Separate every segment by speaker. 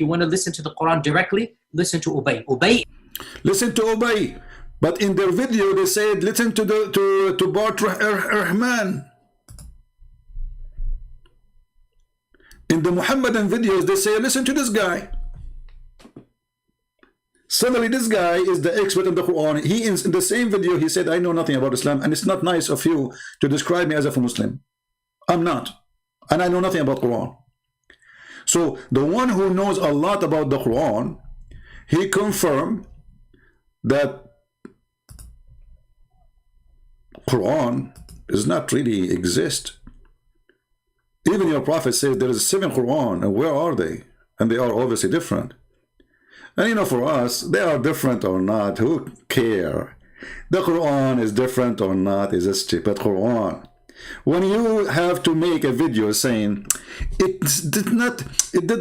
Speaker 1: You want to listen to the Quran directly? Listen to Ubay. Ubay.
Speaker 2: Listen to Ubay. But in their video, they said, listen to Bart Ehrman. In the Muhammadan videos, they say, listen to this guy. Suddenly, this guy is the expert in the Quran. He, in the same video, he said, I know nothing about Islam, and it's not nice of you to describe me as a Muslim. I'm not. And I know nothing about Quran. So, the one who knows a lot about the Quran, he confirmed that Quran does not really exist. Even your prophet says there is 7 Quran, and where are they? And they are obviously different. And you know, for us, they are different or not, who care? The Quran is different or not, is a stupid Quran. When you have to make a video saying it did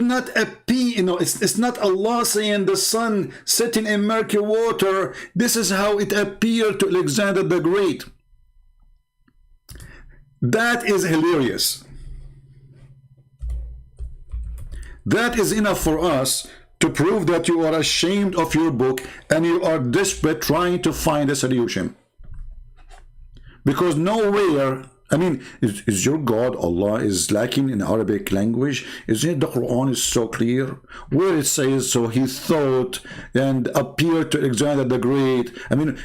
Speaker 2: not appear, you know, it's not Allah saying the sun setting in murky water, this is how it appeared to Alexander the Great. That is hilarious. That is enough for us to prove that you are ashamed of your book and you are desperate trying to find a solution. Because nowhere, I mean, is your God, Allah, is lacking in Arabic language? Isn't it the Quran is so clear? Where it says, so he thought and appeared to Alexander the Great. I mean,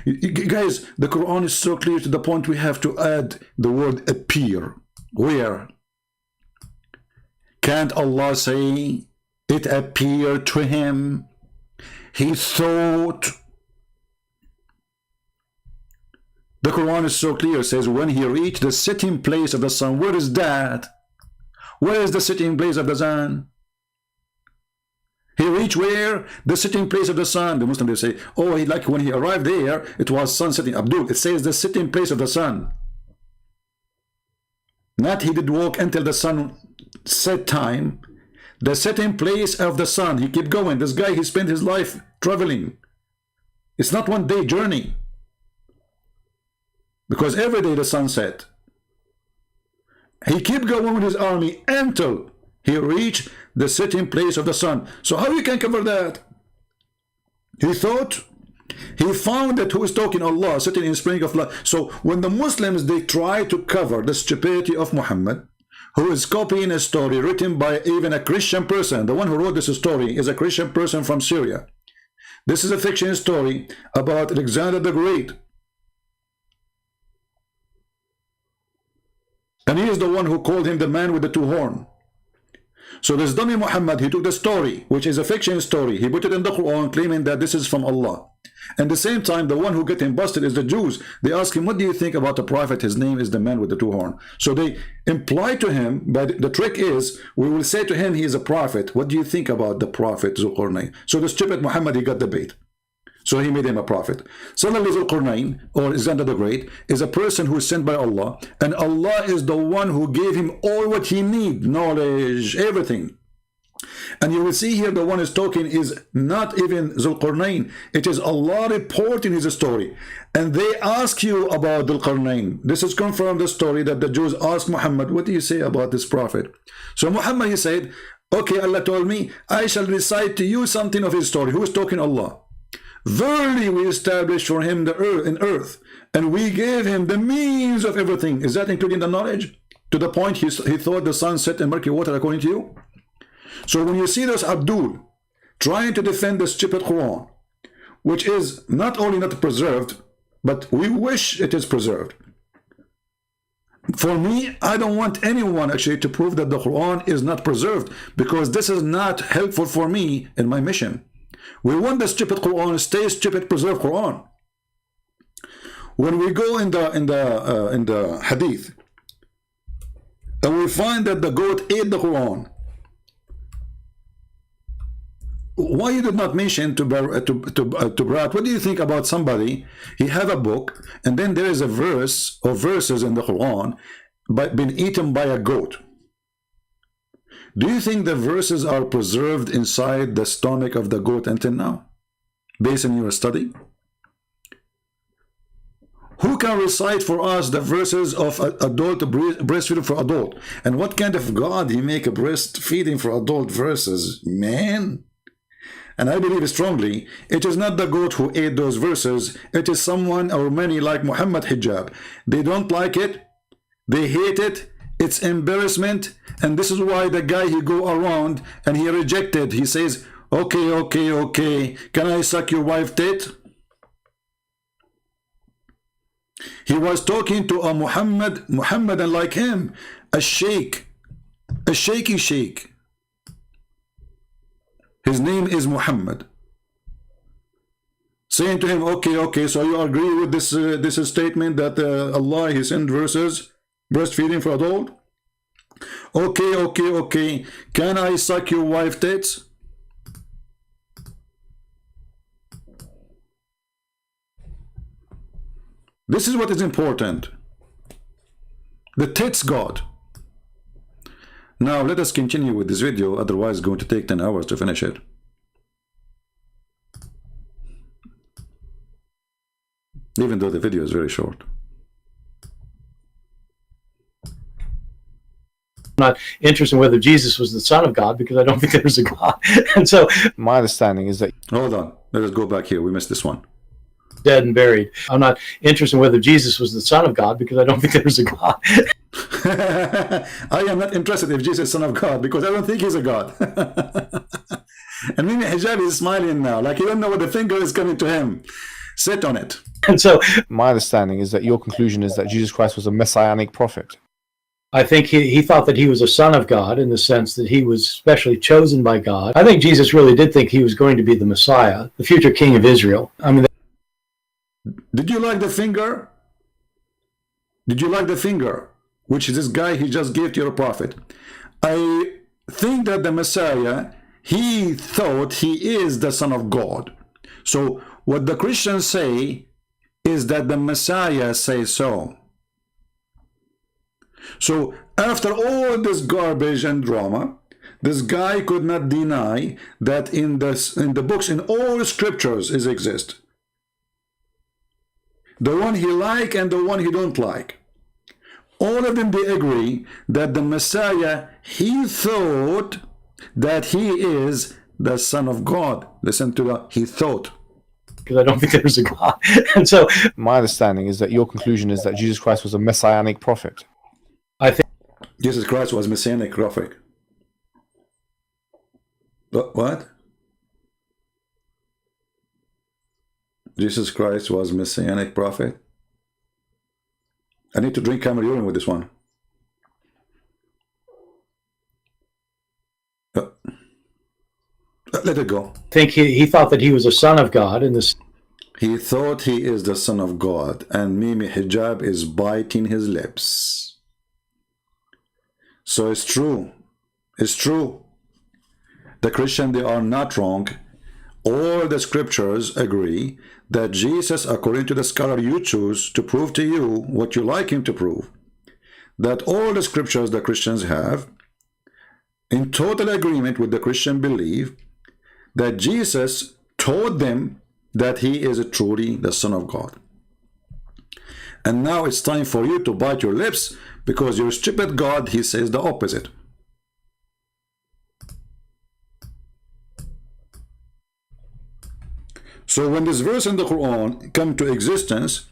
Speaker 2: guys, the Quran is so clear to the point we have to add the word appear. Where? Can't Allah say, it appeared to him, he thought? The Quran is so clear, it says, when he reached the sitting place of the sun. Where is that? Where is the sitting place of the sun? He reached where? The sitting place of the sun. The Muslims, they say, oh, like when he arrived there, it was sun setting. Abdul, it says the sitting place of the sun. Not he did walk until the sun set time. The setting place of the sun. He kept going. This guy, he spent his life traveling. It's not one day journey. Because every day the sun set. He kept going with his army until he reached the setting place of the sun. So how you can cover that? He thought, he found that who is talking Allah, sitting in spring of life. So when the Muslims, they try to cover the stupidity of Muhammad, who is copying a story written by even a Christian person. The one who wrote this story is a Christian person from Syria. This is a fiction story about Alexander the Great. And he is the one who called him the man with the 2 horns. So this dummy Muhammad, he took the story, which is a fiction story, he put it in the Quran, claiming that this is from Allah. And at the same time, the one who get him busted is the Jews. They ask him, what do you think about the prophet? His name is the man with the 2 horns. So they imply to him, but the trick is, we will say to him, he is a prophet. What do you think about the prophet Zulqarnain? So the stupid Muhammad, he got the bait. So he made him a prophet. Suddenly Zulqarnain, or Alexander the Great, is a person who is sent by Allah, and Allah is the one who gave him all what he needs, knowledge, everything. And you will see here the one is talking is not even Zulqarnain. It is Allah reporting his story. And they ask you about Zulqarnain. This is confirmed the story that the Jews asked Muhammad, what do you say about this prophet? So Muhammad, he said, okay, Allah told me, I shall recite to you something of his story. Who is talking? Allah. Verily we established for him the earth, and we gave him the means of everything. Is that including the knowledge? To the point he thought the sun set in murky water according to you? So when you see this Abdul trying to defend the stupid Quran, which is not only not preserved, but we wish it is preserved. For me, I don't want anyone actually to prove that the Quran is not preserved, because this is not helpful for me in my mission. We want the stupid Quran, stay stupid, preserve Quran. When we go in the Hadith, and we find that the goat ate the Quran, why you did not mention to Bart? What do you think about somebody? He have a book, and then there is a verse or verses in the Quran, but been eaten by a goat. Do you think the verses are preserved inside the stomach of the goat until now, based on your study? Who can recite for us the verses of adult breastfeeding for adult? And what kind of God he make a breastfeeding for adult verses, man? And I believe strongly, it is not the goat who ate those verses. It is someone or many like Muhammad Hijab. They don't like it. They hate it. It's embarrassment. And this is why the guy he go around and he rejected. He says, okay, okay, okay. Can I suck your wife tit? He was talking to a Muhammadan like him, a sheikh, a shaky sheikh. His name is Muhammad. Saying to him, okay, okay, so you agree with this this statement that Allah, he sent verses, breastfeeding for adult? Okay, okay, okay. Can I suck your wife tits? This is what is important. The tits God. Now let us continue with this video, otherwise it's going to take 10 hours to finish it. Even though the video is very short.
Speaker 3: Not interested in whether Jesus was the Son of God, because I don't think there's a God. And so
Speaker 4: my understanding is that...
Speaker 2: Hold on, let us go back here, we missed this one.
Speaker 3: Dead and buried. I'm not interested in whether Jesus was the Son of God, because I don't think there's a God.
Speaker 2: I am not interested if Jesus is Son of God, because I don't think he's a God. And maybe Hijab is smiling now, like he don't know what the finger is coming to him. Sit on it.
Speaker 3: And so
Speaker 4: my understanding is that your conclusion is that Jesus Christ was a messianic prophet.
Speaker 3: I think he thought that he was a son of God, in the sense that he was specially chosen by God. I think Jesus really did think he was going to be the Messiah, the future king of Israel. I mean,
Speaker 2: did you like the finger? Did you like the finger? Which is this guy he just gave to your prophet. I think that the Messiah, he thought he is the Son of God. So what the Christians say is that the Messiah says so. So after all this garbage and drama, this guy could not deny that in the books, in all scriptures is exist. The one he like and the one he don't like. All of them, they agree that the Messiah, he thought that he is the Son of God. Listen to that, he thought.
Speaker 3: Because I don't think there's a God. And so
Speaker 4: my understanding is that your conclusion is that Jesus Christ was a messianic prophet.
Speaker 3: I think
Speaker 2: Jesus Christ was messianic prophet. What? Jesus Christ was messianic prophet? I need to drink camel urine with this one. Let it go.
Speaker 3: I think he thought that he was a son of God in this.
Speaker 2: He thought he is the Son of God, and Mimi Hijab is biting his lips. So it's true. It's true. The Christian, they are not wrong. All the scriptures agree that Jesus, according to the scholar you choose to prove to you what you like him to prove, that all the scriptures the Christians have, in total agreement with the Christian belief, that Jesus taught them that he is truly the Son of God. And now it's time for you to bite your lips, because your stupid God, he says the opposite. So when this verse in the Quran come to existence,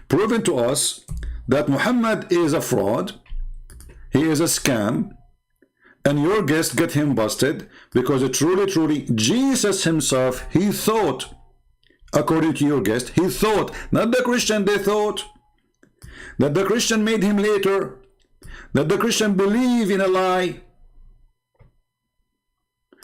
Speaker 2: proving to us that Muhammad is a fraud, he is a scam, and your guest get him busted, because truly Jesus himself, he thought, according to your guest, he thought, not the Christian, they thought, that the Christian made him later, that the Christian believe in a lie.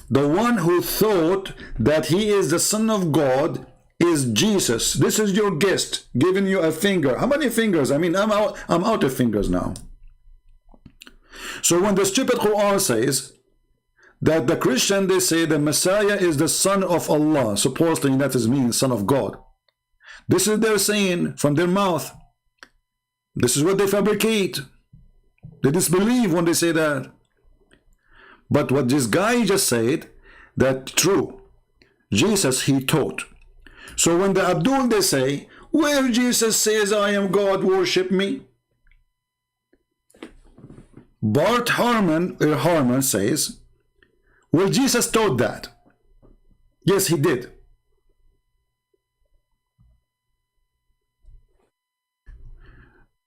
Speaker 2: The one who thought that he is the Son of God is Jesus. This is your guest giving you a finger. How many fingers? I mean, I'm out of fingers now. So when the stupid Quran says that the Christian, they say the Messiah is the Son of Allah, supposedly that is means Son of God. This is their saying from their mouth. This is what they fabricate. They disbelieve when they say that. But what this guy just said, that true, Jesus, he taught. So when the Abdul, they say, Where Jesus says, I am God, worship me. Bart Ehrman says, well, Jesus taught that. Yes, he did.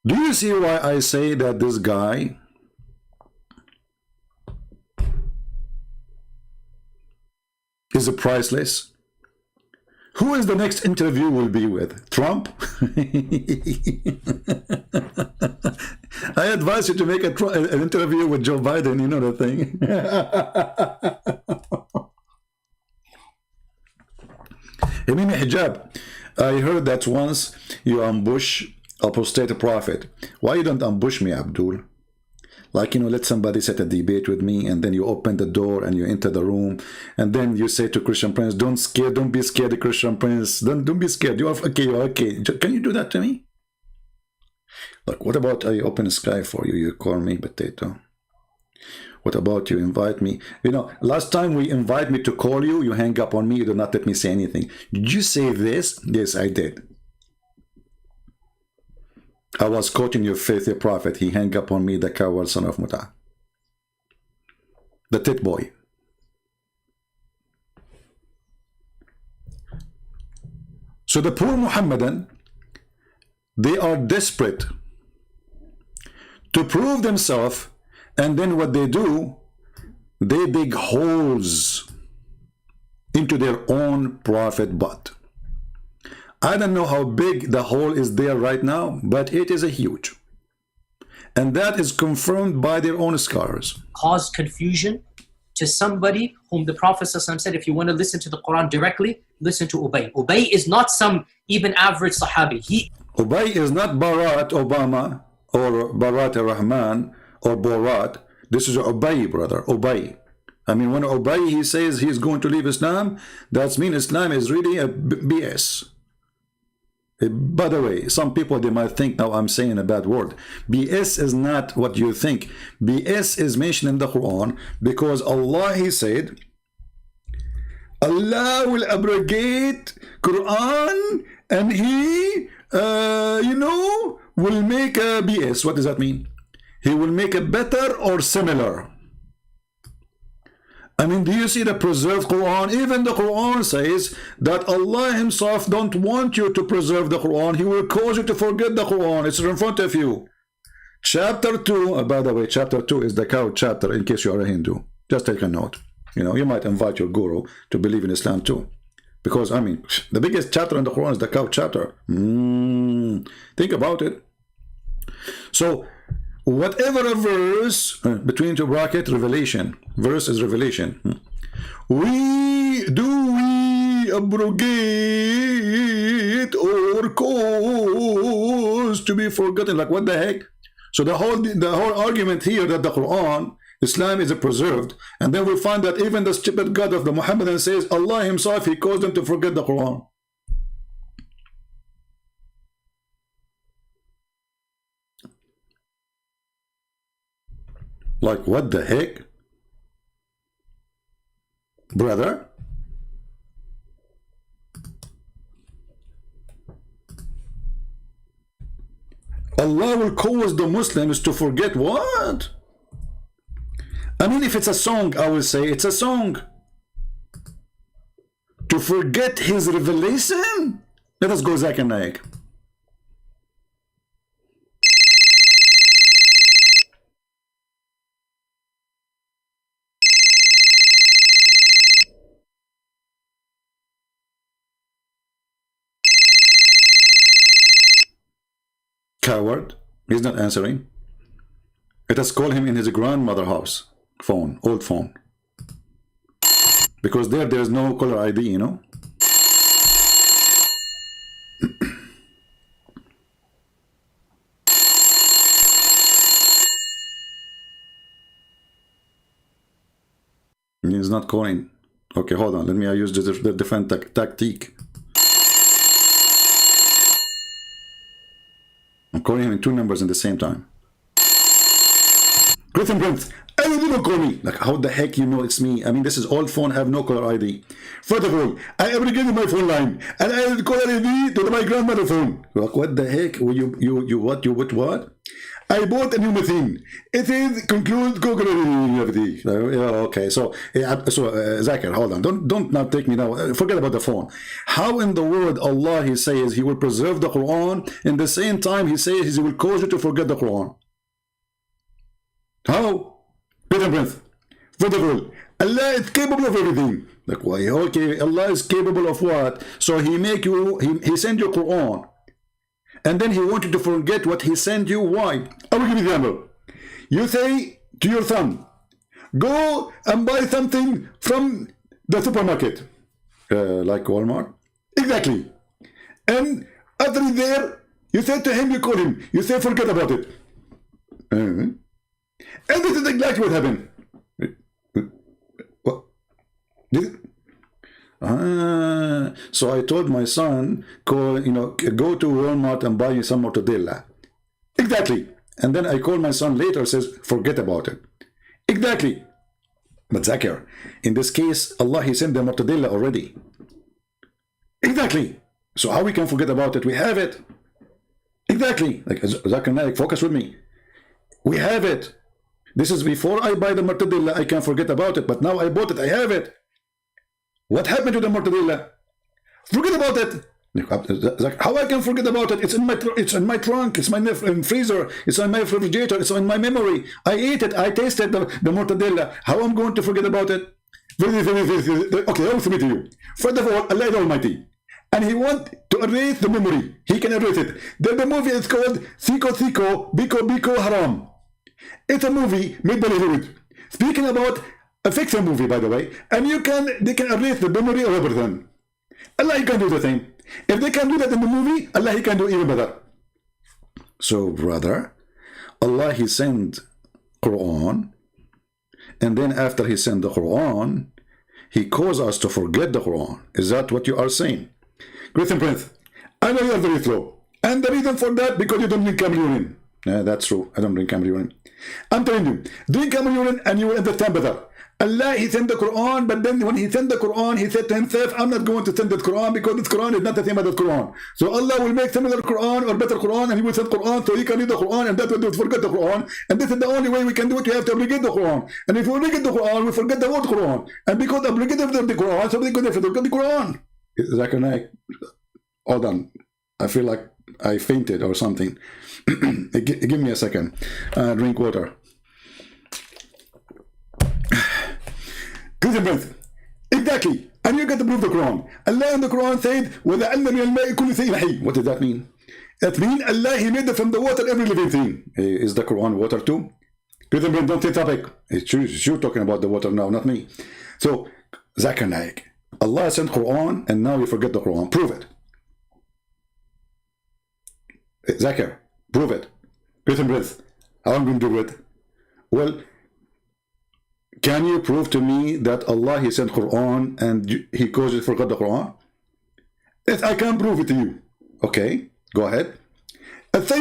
Speaker 2: Do you see why I say that this guy is priceless? Who is the next interview will be with? Trump? I advise you to make an interview with Joe Biden, you know the thing. Hijab, I heard that once you ambush apostate prophet. Why you don't ambush me, Abdul? Like, you know, let somebody set a debate with me, and then you open the door and you enter the room, and then you say to Christian Prince, don't be scared, Christian Prince. Don't be scared. You're okay. Can you do that to me? Look, what about I open Skype for you? You call me potato. What about you invite me? You know, last time we invite me to call you, you hang up on me. You do not let me say anything. Did you say this? Yes, I did. I was quoting your faithful prophet. He hung up on me, the coward son of Muta. The tit boy. So the poor Muhammadan, they are desperate to prove themselves, and then what they do, they dig holes into their own prophet butt. I don't know how big the hole is there right now, but it is a huge. And that is confirmed by their own scholars.
Speaker 1: Caused confusion to somebody whom the Prophet ﷺ said, if you want to listen to the Quran directly, listen to Ubay. Ubay is not some even average Sahabi.
Speaker 2: Ubay is not Barack Obama or Bart Ehrman or Borat. This is Ubay, brother, Ubay. I mean, when Ubay, he says he's going to leave Islam, that means Islam is really a BS. By the way, some people, they might think now I'm saying a bad word. BS is not what you think. BS is mentioned in the Quran because Allah, he said, Allah will abrogate Quran and he, you know, will make a BS. What does that mean? He will make a better or similar. I mean, do you see the preserved Quran? Even the Quran says that Allah himself don't want you to preserve the Quran. He will cause you to forget the Quran. It's in front of you. Chapter 2, by the way, chapter 2 is the cow chapter, in case you are a Hindu. Just take a note. You know, you might invite your guru to believe in Islam too. Because, I mean, the biggest chapter in the Quran is the cow chapter. Think about it. So, whatever a verse, between two brackets, revelation. Verse is revelation. We abrogate or cause to be forgotten. Like, what the heck? So the whole argument here that the Quran, Islam is preserved, and then we find that even the stupid God of the Muhammadan says Allah himself, he caused them to forget the Quran. Like, what the heck? Brother? Allah will cause the Muslims to forget what? I mean, if it's a song, I will say it's a song. To forget his revelation? Let us go Zach and Naik. Coward. He's not answering. Let us call him in his grandmother's house. Phone. Old phone. Because there is no caller ID, you know. He's not calling. Okay, hold on. Let me use the different tactic. I'm calling him in two numbers at the same time. Griffin Prince. Hey, you didn't call me? Like, how the heck you know it's me? I mean, this is old phone, have no caller ID. First of all, I abrogated my phone line, and I added caller ID to my grandmother's phone. Like, what the heck? What? I bought a new machine. It is conclude Google. Yeah, okay. So Zakir, hold on. Don't now take me now. Forget about the phone. How in the world Allah He says He will preserve the Quran, in the same time He says He will cause you to forget the Quran? How? Prince. First of all, Allah is capable of everything. Like, why? Okay, Allah is capable of what? So He make you. He send you Quran. And then He wants you to forget what He sent you. Why? I will give you an example. You say to your son, go and buy something from the supermarket. Like Walmart? Exactly. And after he's there, you say to him, you call him, you say forget about it. And this is exactly what happened. What? Did it? So I told my son, go to Walmart and buy some mortadella. Exactly. And then I called my son later, says, forget about it. Exactly. But Zakir, in this case, Allah, He sent the mortadella already. Exactly. So how we can forget about it? We have it. Exactly. Like, Zakir Naik, focus with me. We have it. This is before I buy the mortadella, I can forget about it. But now I bought it, I have it. What happened to the mortadella? Forget about it. How I can forget about it? It's in my trunk. It's in my freezer. It's in my refrigerator. It's in my memory. I ate it. I tasted the mortadella. How I'm going to forget about it? Okay, I will submit to you. First of all, Allah is Almighty, and He wants to erase the memory. He can erase it. The movie is called Siko Biko Haram. It's a movie made by Hollywood, speaking about a fiction movie, by the way, and they can erase the memory of everything. Allah, He can do the same. If they can do that in the movie, Allah, He can do even better. So, brother, Allah, He sent Quran, and then after He sent the Quran, He caused us to forget the Quran. Is that what you are saying? Christian Prince, I know you are very slow, and the reason for that, because you don't drink camel urine. Yeah, that's true. I don't drink camel urine. I'm telling you, drink camel urine and you will understand better. Allah, He sent the Quran, but then when He sent the Quran, He said to Himself, I'm not going to send the Quran because this Quran is not the same as the Quran. So Allah will make similar Quran or better Quran, and He will send Quran so you can read the Quran, and that will do it, forget the Quran. And this is the only way we can do it. We have to abrogate the Quran. And if we abrogate the Quran, we forget the word Quran. And because abrogated the Quran, so we could have forgot the Quran. Zakir Naik, hold on. I feel like I fainted or something. Give me a second. Drink water. Exactly. And you get to prove the Quran. Allah in the Quran said, what does that mean? That means Allah, He made from the water every living thing. Is the Quran water too? Don't say topic. It's you talking about the water now, not me. So, Zakir Naik, Allah sent Quran and now you forget the Quran. Prove it. Zakir, prove it. How am I going to do it? Well, can you prove to me that Allah, He sent Quran and He caused you to forget the Quran? Yes, I can prove it to you. Okay, go ahead. Abdul,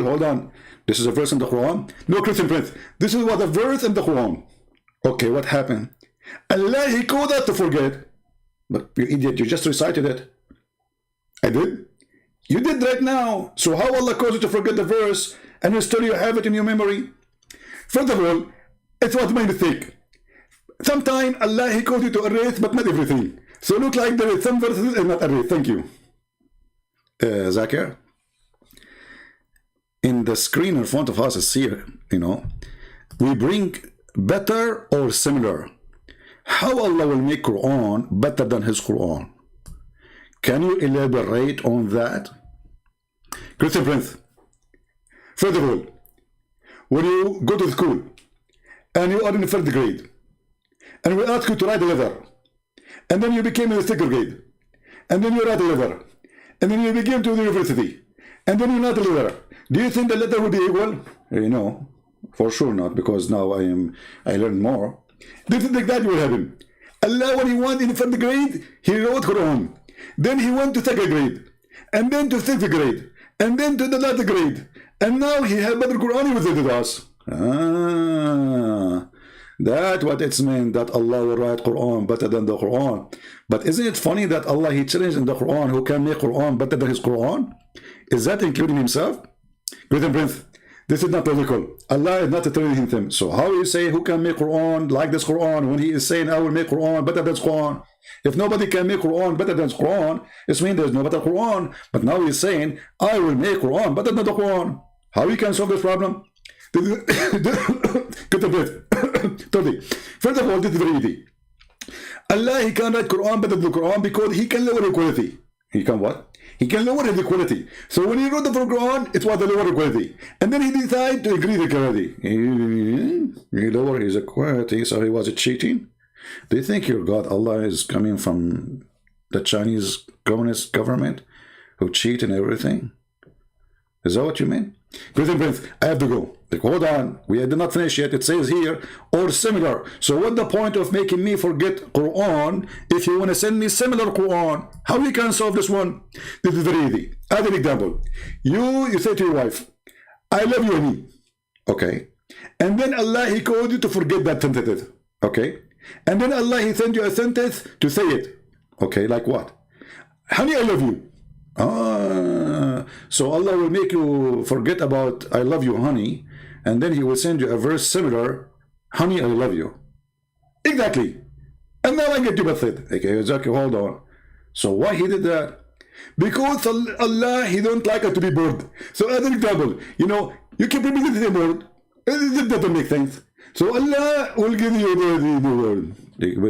Speaker 2: hold on. This is a verse in the Quran? No, Christian Prince. This is what a verse in the Quran. Okay, what happened? Allah, He caused us to forget. But you idiot, you just recited it. I did? You did right now. So how Allah caused you to forget the verse and you still have it in your memory? First of all, it was my mistake. Sometimes Allah, He caused you to erase, but not everything. So look like there is some verses and not erased. Thank you. Zakir, in the screen in front of us is here, we bring better or similar. How Allah will make Quran better than His Quran? Can you elaborate on that? Christian Prince, first of all, when you go to school and you are in the 3rd grade and we ask you to write a letter, and then you became in the 2nd grade, and then you write a letter, and then you begin to the university, and then you write a letter, do you think the letter will be equal? No, for sure not, because now I learn more. This is exactly what happened. Allah, when He went in the 3rd grade, He wrote Quran. Then He went to 2nd grade, and then to 6th grade, and then to the 9th grade, And now he had better Quran with us. That what it's meant, that Allah will write Quran better than the Quran. But isn't it funny that Allah, he challenged in the Quran who can make Quran better than his Quran? Is that including himself? Great Prince, this is not logical. Allah is not telling him. So how you say who can make Quran like this Quran when he is saying I will make Quran better than Quran? If nobody can make Quran better than Quran, it means there's no better Quran. But now he's saying I will make Quran better than the Quran. How we can solve this problem? Get a breath. First of all, this is very easy. Allah, he can write Quran better than the Quran because he can lower the quality. He can what? He can lower the quality. So when he wrote the Quran, it was the lower quality. And then he decided to increase the quality. He lowered his quality, so he was cheating. Do you think your God, Allah, is coming from the Chinese communist government who cheat and everything? Is that what you mean? Prince, I have to go. Like, hold on, we did not finish yet. It says here, or similar. So what's the point of making me forget Quran if you want to send me similar Quran? How we can solve this one? This is very easy. As an example, you say to your wife, I love you, honey. Okay. And then Allah, he called you to forget that sentence. Okay. And then Allah, he sent you a sentence to say it. Okay, like what? Honey, I love you. So Allah will make you forget about I love you, honey, and then he will send you a verse similar, honey, I love you. Exactly. And now I get to Bathid. Okay, exactly, hold on. So why he did that? Because Allah, he don't like us to be bored. So as an example, you know, you keep repeating the same word. It doesn't make sense. So Allah will give you the word.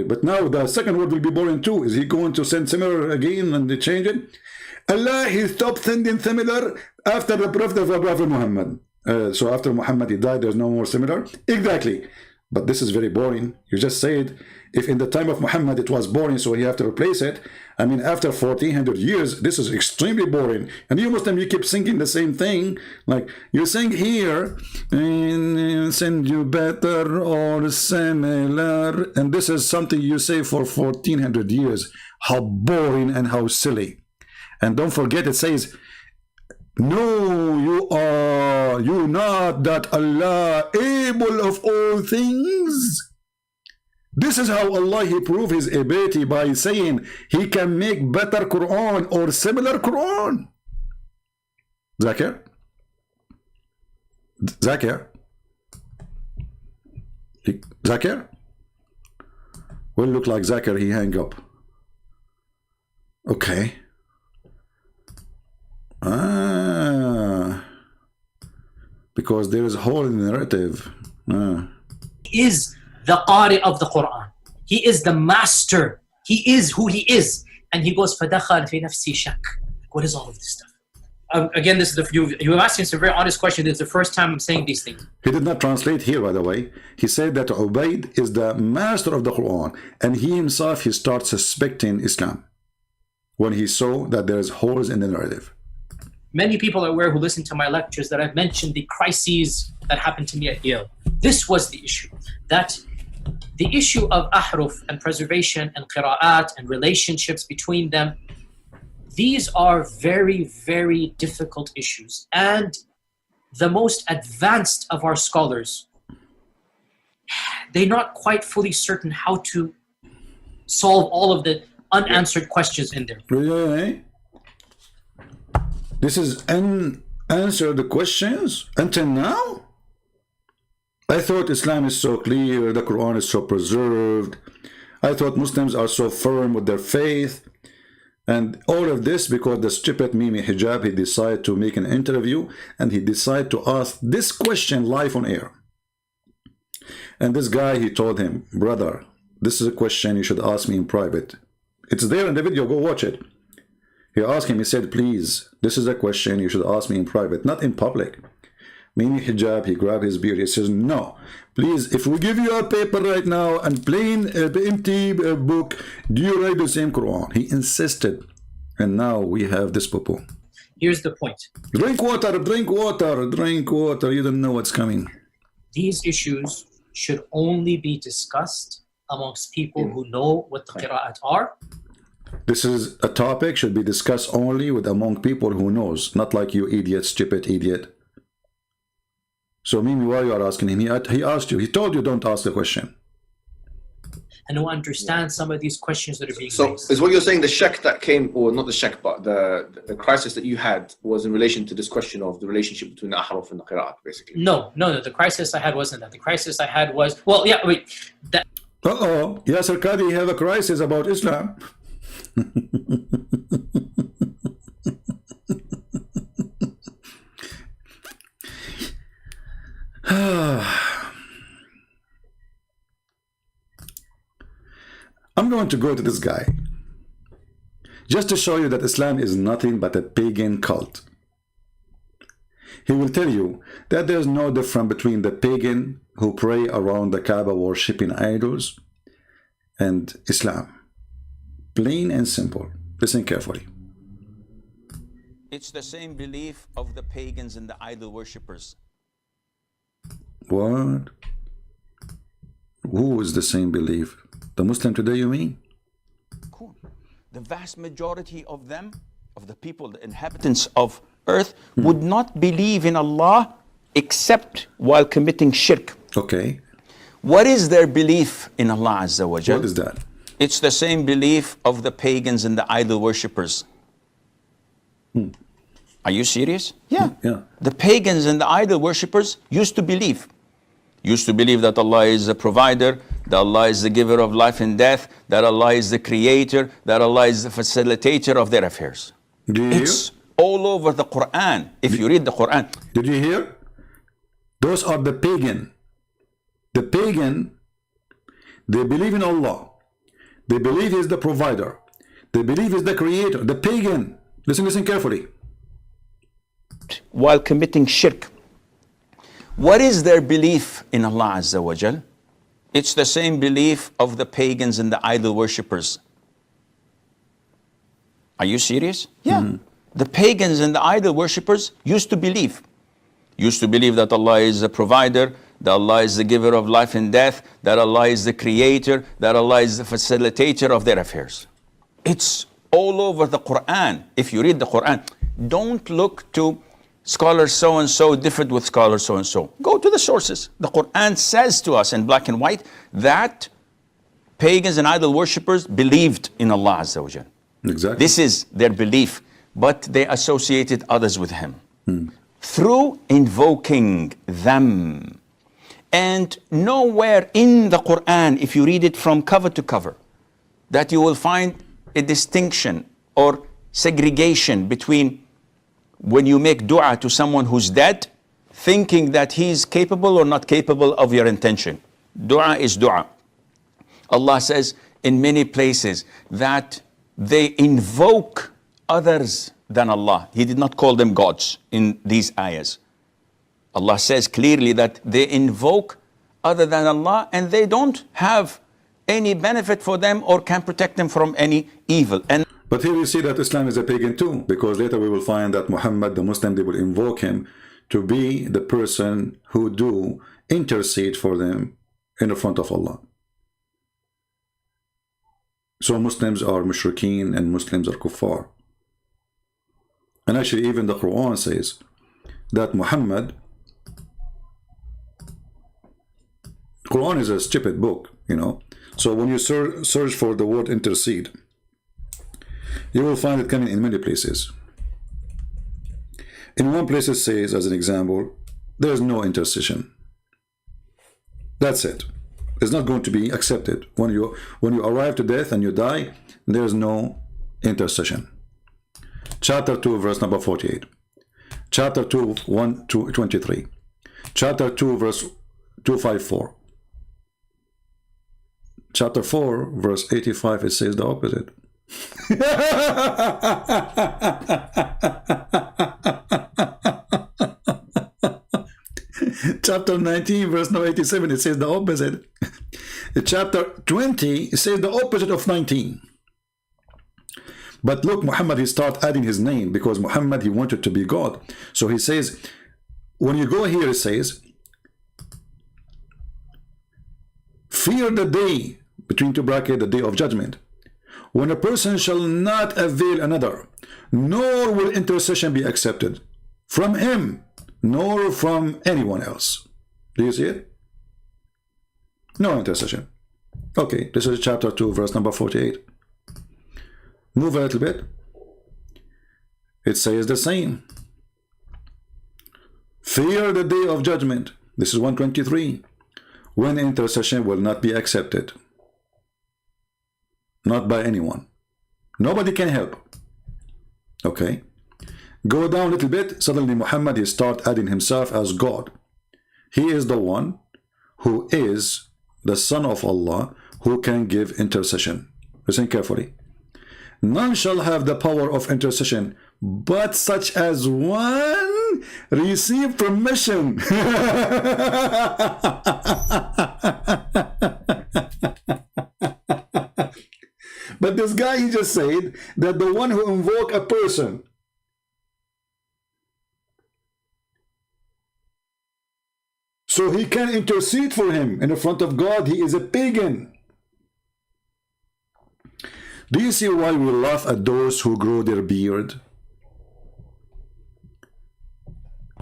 Speaker 2: But now the second word will be boring too. Is he going to send similar again and they change it? Allah, he stopped sending similar after the Prophet of Prophet Muhammad. So after Muhammad, he died, there's no more similar. Exactly. But this is very boring. You just said, if in the time of Muhammad it was boring, so you have to replace it. I mean, after 1400 years, this is extremely boring. And you Muslim, you keep singing the same thing. Like, you sing here, and send you better or similar. And this is something you say for 1400 years. How boring and how silly. And don't forget, it says, no, you not that Allah able of all things. This is how Allah, he proved his ability by saying he can make better Quran or similar Quran. Zakir? Zakir? Zakir? Well, look like Zakir, he hang up. Okay. Because there is a hole in the narrative.
Speaker 1: He is the Qari of the Quran. He is the master. He is who he is. And he goes, فَدَخَلْ فِي نَفْسِي شَكْ. What is all of this stuff? Again, this is you're asking some very honest question. It's the first time I'm saying these things.
Speaker 2: He did not translate here, by the way. He said that Ubayd is the master of the Quran. And he himself, he starts suspecting Islam when he saw that there is holes in the narrative.
Speaker 1: Many people are aware who listen to my lectures that I've mentioned the crises that happened to me at Yale. This was the issue. That the issue of ahruf and preservation and qira'at and relationships between them, these are very, very difficult issues. And the most advanced of our scholars, they're not quite fully certain how to solve all of the unanswered questions in there.
Speaker 2: Really? This is unanswer the questions until now? I thought Islam is so clear, the Quran is so preserved. I thought Muslims are so firm with their faith. And all of this because the stupid Mimi Hijab, he decided to make an interview and he decided to ask this question live on air. And this guy, he told him, brother, this is a question you should ask me in private. It's there in the video, go watch it. He asked him, he said, please, this is a question you should ask me in private, not in public. Mimi Hijab, he grabbed his beard, he says, no, please, if we give you a paper right now and plain empty book, do you write the same Quran? He insisted, and now we have this poo-poo.
Speaker 1: Here's the point.
Speaker 2: Drink water, drink water, drink water, you don't know what's coming.
Speaker 1: These issues should only be discussed amongst people who know what the qira'at are.
Speaker 2: This is a topic should be discussed only with among people who knows, not like you idiot, stupid idiot. So Mimi, why you are asking him? He asked you. He told you don't ask the question.
Speaker 1: And who understand some of these questions that are being
Speaker 5: So
Speaker 1: raised.
Speaker 5: is what you're saying the shak that came, or not the shak, but the crisis that you had was in relation to this question of the relationship between the ahruf and the qira'at, basically?
Speaker 1: No. The crisis I had wasn't that. The crisis I had was, well, yeah, wait.
Speaker 2: Uh-oh, Yasser Qadi have a crisis about Islam. I'm going to go to this guy just to show you that Islam is nothing but a pagan cult. He will tell you that there's no difference between the pagan who pray around the Kaaba worshipping idols and Islam. Plain and simple. Listen carefully.
Speaker 6: It's the same belief of the pagans and the idol worshippers.
Speaker 2: What? Who is the same belief? The Muslim today, you mean?
Speaker 6: Cool. The vast majority of them, of the people, the inhabitants of earth, would not believe in Allah except while committing shirk.
Speaker 2: Okay.
Speaker 6: What is their belief in Allah Azza wa Jal?
Speaker 2: What is that?
Speaker 6: It's the same belief of the pagans and the idol worshippers. Are you serious? Yeah.
Speaker 2: Yeah.
Speaker 6: The pagans and the idol worshippers used to believe that Allah is the provider, that Allah is the giver of life and death, that Allah is the creator, that Allah is the facilitator of their affairs.
Speaker 2: Do you hear?
Speaker 6: It's all over the Quran. If you read the Quran.
Speaker 2: Did you hear? Those are the pagan. The pagan, they believe in Allah. They believe He is the provider. They believe He is the creator. The pagan. Listen carefully.
Speaker 6: While committing shirk. What is their belief in Allah Azza wa Jal? It's the same belief of the pagans and the idol worshippers. Are you serious? Yeah. The pagans and the idol worshippers used to believe that Allah is the provider, that Allah is the giver of life and death, that Allah is the creator, that Allah is the facilitator of their affairs. It's all over the Quran. If you read the Quran, don't look to scholar so-and-so differed with scholar so-and-so. Go to the sources. The Quran says to us in black and white that pagans and idol worshippers believed in Allah Azza wa Jal.
Speaker 2: Exactly.
Speaker 6: This is their belief, but they associated others with Him. Through invoking them. And nowhere in the Quran, if you read it from cover to cover, that you will find a distinction or segregation between when you make dua to someone who's dead, thinking that he's capable or not capable of your intention. Dua is dua. Allah says in many places that they invoke others than Allah. He did not call them gods in these ayahs. Allah says clearly that they invoke other than Allah and they don't have any benefit for them or can protect them from any evil. And
Speaker 2: But here we see that Islam is a pagan too, because later we will find that Muhammad, the Muslim, they will invoke him to be the person who do intercede for them in the front of Allah. So Muslims are mushrikeen and Muslims are kuffar. And actually even the Quran says that Muhammad, Quran is a stupid book, you know. So when you search for the word intercede, you will find it coming in many places. In one place it says, as an example, there is no intercession. That's it. It's not going to be accepted. When you arrive to death and you die, there is no intercession. Chapter 2, verse number 48. Chapter 2, 1 to 23. Chapter 2, verse 254. Chapter 4, verse 85, it says the opposite. Chapter 19, verse number 87, it says the opposite. Chapter 20, it says the opposite of 19. But look, Muhammad, he started adding his name because Muhammad, he wanted to be God. So he says, when you go here, it says, fear the day, between two brackets, the day of judgment, when a person shall not avail another, nor will intercession be accepted from him, nor from anyone else. Do you see it? No intercession. Okay, this is chapter 2, verse number 48. Move a little bit. It says the same. Fear the day of judgment. This is 123. When intercession will not be accepted. Not by anyone. Nobody can help. Okay. Go down a little bit. Suddenly Muhammad, he start adding himself as God. He is the one who is the Son of Allah, who can give intercession. Listen carefully. None shall have the power of intercession, but such as one receive permission. But this guy, he just said that the one who invoke a person, so he can intercede for him in the front of God, he is a pagan. Do you see why we laugh at those who grow their beard?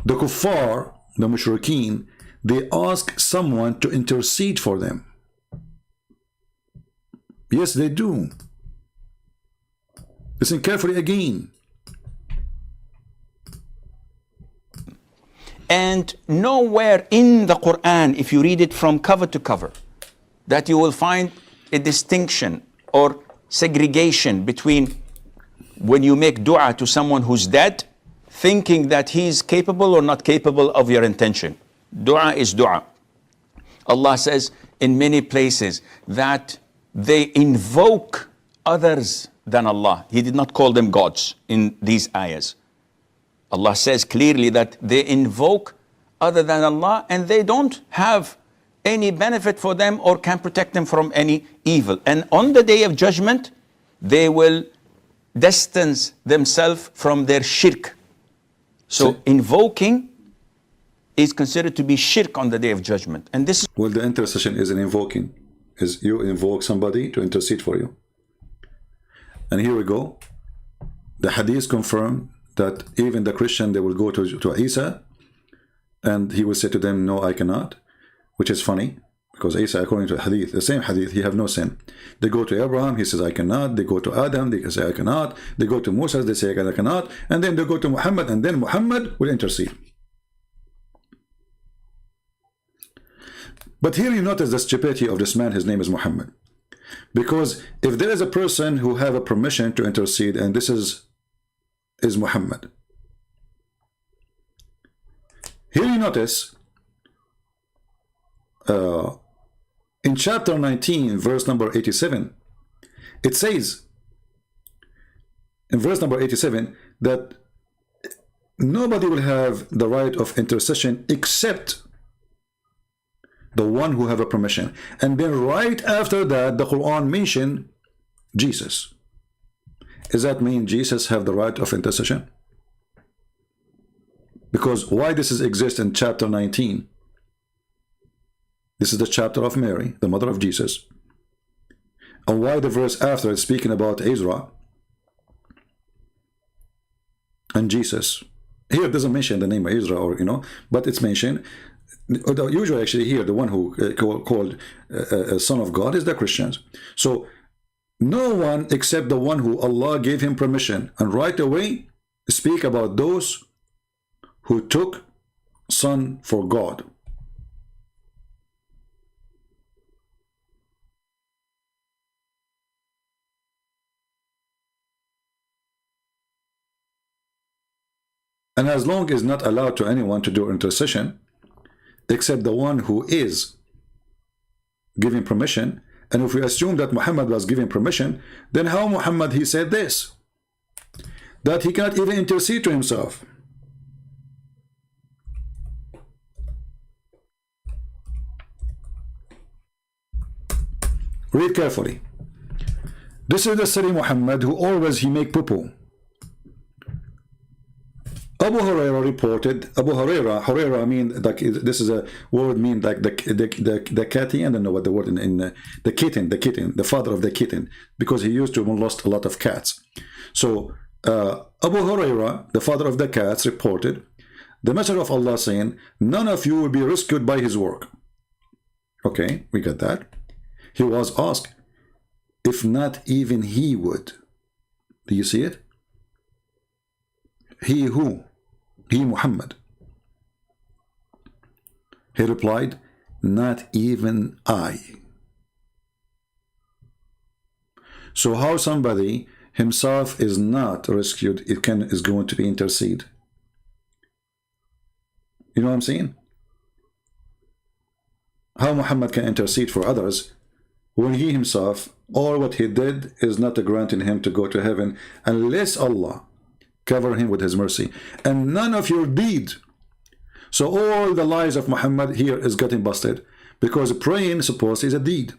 Speaker 2: The kuffar, the mushrikeen, they ask someone to intercede for them. Yes, they do. Listen carefully again.
Speaker 6: And nowhere in the Quran, if you read it from cover to cover, that you will find a distinction or segregation between when you make dua to someone who's dead, thinking that he's capable or not capable of your intention. Dua is dua. Allah says in many places that they invoke others than Allah. He did not call them gods in these ayahs. Allah says clearly that they invoke other than Allah and they don't have any benefit for them or can protect them from any evil. And on the day of judgment, they will distance themselves from their shirk. So invoking is considered to be shirk on the day of judgment. And this is...
Speaker 2: Well, the intercession is an invoking. Is you invoke somebody to intercede for you. And here we go. The hadith confirm that even the Christian, they will go to Isa and he will say to them, no, I cannot, which is funny because Isa, according to hadith, the same hadith, he have no sin. They go to Abraham, he says, I cannot. They go to Adam, they say, I cannot. They go to Musa, they say, I cannot. And then they go to Muhammad, and then Muhammad will intercede. But here you notice the stupidity of this man. His name is Muhammad. Because if there is a person who have a permission to intercede, and this is Muhammad. Here you notice in chapter 19, verse number 87, it says in verse number 87 that nobody will have the right of intercession except the one who have a permission. And then right after that, the Quran mentioned Jesus. Does that mean Jesus have the right of intercession? Because why this exists in chapter 19? This is the chapter of Mary, the mother of Jesus. And why the verse after is speaking about Ezra and Jesus? Here it doesn't mention the name of Ezra, or but it's mentioned. Usually, actually, here the one who called Son of God is the Christians. So no one except the one who Allah gave him permission, and right away speak about those who took Son for God. And as long as not allowed to anyone to do intercession except the one who is giving permission, and if we assume that Muhammad was giving permission, then how Muhammad he said this, that he cannot even intercede to himself? Read carefully. This is the silly Muhammad who always he make poo-poo. Abu Huraira reported. Abu Huraira mean like this is a word mean like the catty. I don't know what the word in the kitten, the father of the kitten, because he used to molest a lot of cats. So Abu Huraira, the father of the cats, reported The Messenger of Allah saying, none of you will be rescued by his work. Okay, we got that. He was asked, if not even he would. Do you see it? He who? He Muhammad. He replied, not even I. So how somebody himself is not rescued, is going to be intercede? You know what I'm saying? How Muhammad can intercede for others when he himself, all what he did is not granting him to go to heaven unless Allah cover him with his mercy, and none of your deed. So all the lies of Muhammad here is getting busted, because praying supposedly is a deed.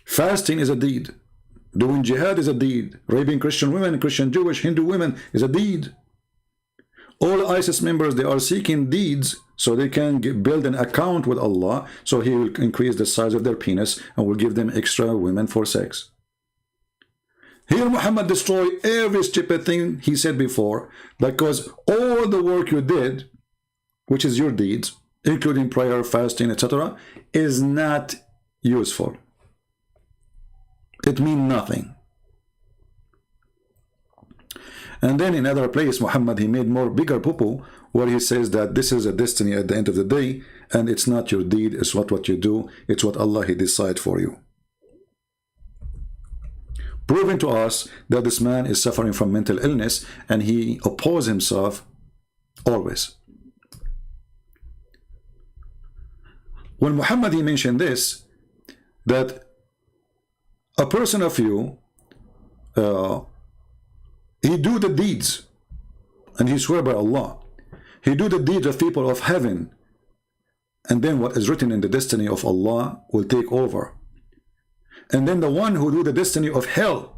Speaker 2: Fasting is a deed. Doing jihad is a deed. Raping Christian women, Christian, Jewish, Hindu women is a deed. All ISIS members, they are seeking deeds so they can build an account with Allah, so he will increase the size of their penis and will give them extra women for sex. Here Muhammad destroy every stupid thing he said before, because all the work you did, which is your deeds, including prayer, fasting, etc., is not useful. It means nothing. And then in another place, Muhammad, he made more bigger poo-poo, where he says that this is a destiny at the end of the day, and it's not your deed, it's not what you do, it's what Allah, he decide for you. Proving to us that this man is suffering from mental illness, and he opposes himself always. When Muhammad, he mentioned this, that a person of you, he do the deeds, and he swear by Allah, he do the deeds of people of heaven, and then what is written in the destiny of Allah will take over. And then the one who do the destiny of hell,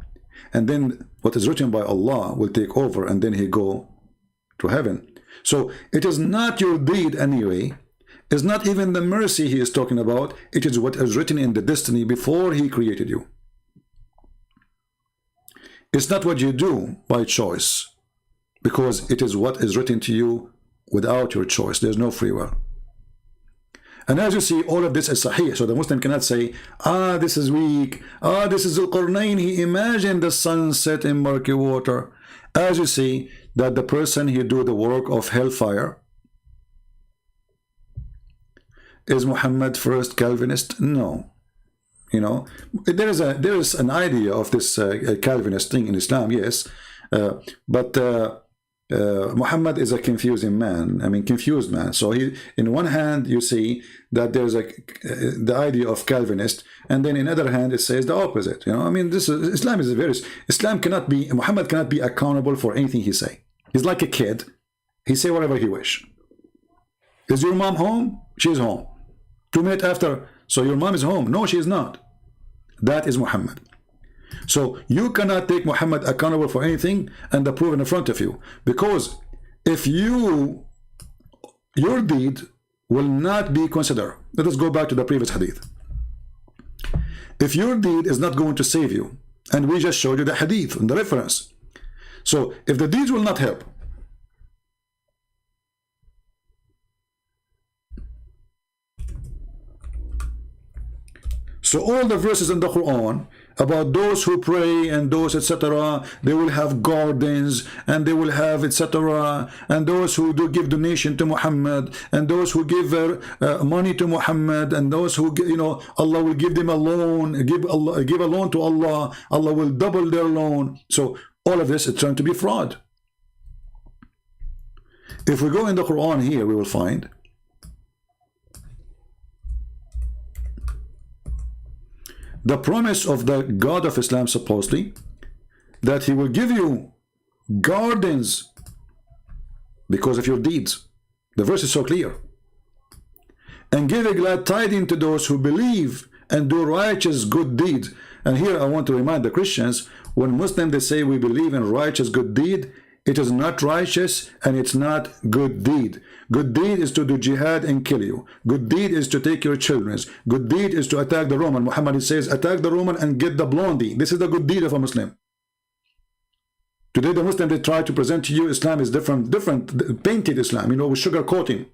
Speaker 2: and then what is written by Allah will take over, and then he go to heaven. So it is not your deed anyway, it's not even the mercy he is talking about, it is what is written in the destiny before he created you. It's not what you do by choice, because it is what is written to you without your choice. There's no free will. And as you see, all of this is sahih, so the Muslim cannot say, this is weak, this is Al-Qarnayn, he imagined the sun set in murky water. As you see, that the person he do the work of hellfire, is Muhammad first Calvinist? No. You know, there is an idea of this Calvinist thing in Islam, yes, but Muhammad is a confusing man. I mean, confused man. So he, in one hand, you see that there's the idea of Calvinist, and then in other hand, it says the opposite. You know, I mean, Islam cannot be, Muhammad cannot be accountable for anything he say. He's like a kid. He say whatever he wish. Is your mom home? She's home. 2 minutes after, so your mom is home. No, she is not. That is Muhammad. So you cannot take Muhammad accountable for anything and the proof in front of you, because if your deed will not be considered. Let us go back to the previous hadith. If your deed is not going to save you, and we just showed you the hadith and the reference, so if the deeds will not help, so all the verses in the Quran about those who pray and those etc., they will have gardens and they will have etc., and those who do give donation to Muhammad, and those who give money to Muhammad, and those who, you know, Allah will give them a loan, give a loan to Allah, Allah will double their loan. So all of this is trying to be fraud. If we go in the Quran here, we will find the promise of the God of Islam, supposedly, that he will give you gardens because of your deeds. The verse is so clear. And give a glad tidings to those who believe and do righteous good deeds. And here I want to remind the Christians, when Muslims they say we believe in righteous good deed, it is not righteous and it's not good deed. Good deed is to do jihad and kill you. Good deed is to take your children. Good deed is to attack the Roman. Muhammad says, attack the Roman and get the blondie. This is the good deed of a Muslim. Today the Muslim, they try to present to you Islam is different, painted Islam, you know, with sugar coating.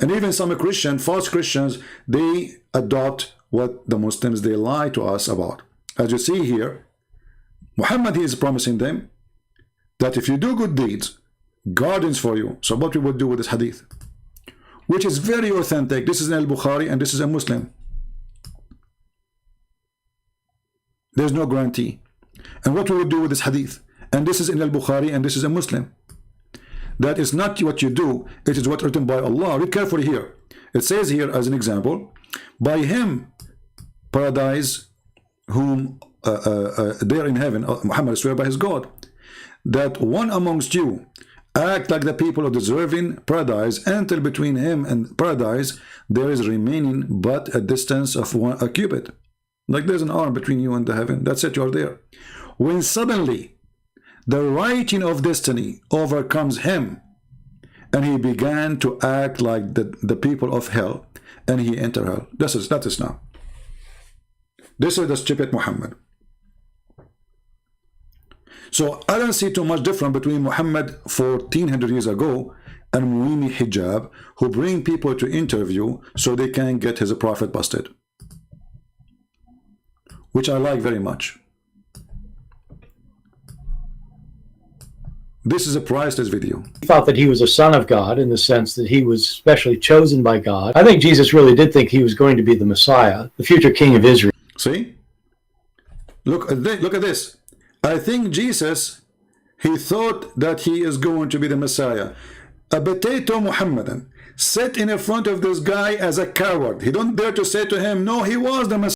Speaker 2: And even some false Christians, they adopt what the Muslims, they lie to us about. As you see here, Muhammad, he is promising them that if you do good deeds, gardens for you. So what we would do with this hadith, which is very authentic. This is in Al-Bukhari and this is a Muslim. There's no guarantee. And what we would do with this hadith, and this is in Al-Bukhari and this is a Muslim. That is not what you do, it is what written by Allah. Read carefully here. It says here as an example, by him paradise whom there in heaven, Muhammad swear by his God, that one amongst you act like the people of deserving paradise, until between him and paradise there is remaining but a distance of a cubit. Like there's an arm between you and the heaven. That's it, you're there. When suddenly the writing of destiny overcomes him, and he began to act like the people of hell, and he entered hell. That is now. This is the stupid Muhammad. So I don't see too much difference between Muhammad 1400 years ago and Muimi Hijab, who bring people to interview so they can get his prophet busted, which I like very much. This is a priceless video.
Speaker 3: He thought that he was a son of God in the sense that he was specially chosen by God. I think Jesus really did think he was going to be the Messiah, the future king of Israel.
Speaker 2: See? Look at this. I think Jesus, he thought that he is going to be the Messiah. A potato Muhammadan sat in front of this guy as a coward. He don't dare to say to him, no, he was the Messiah.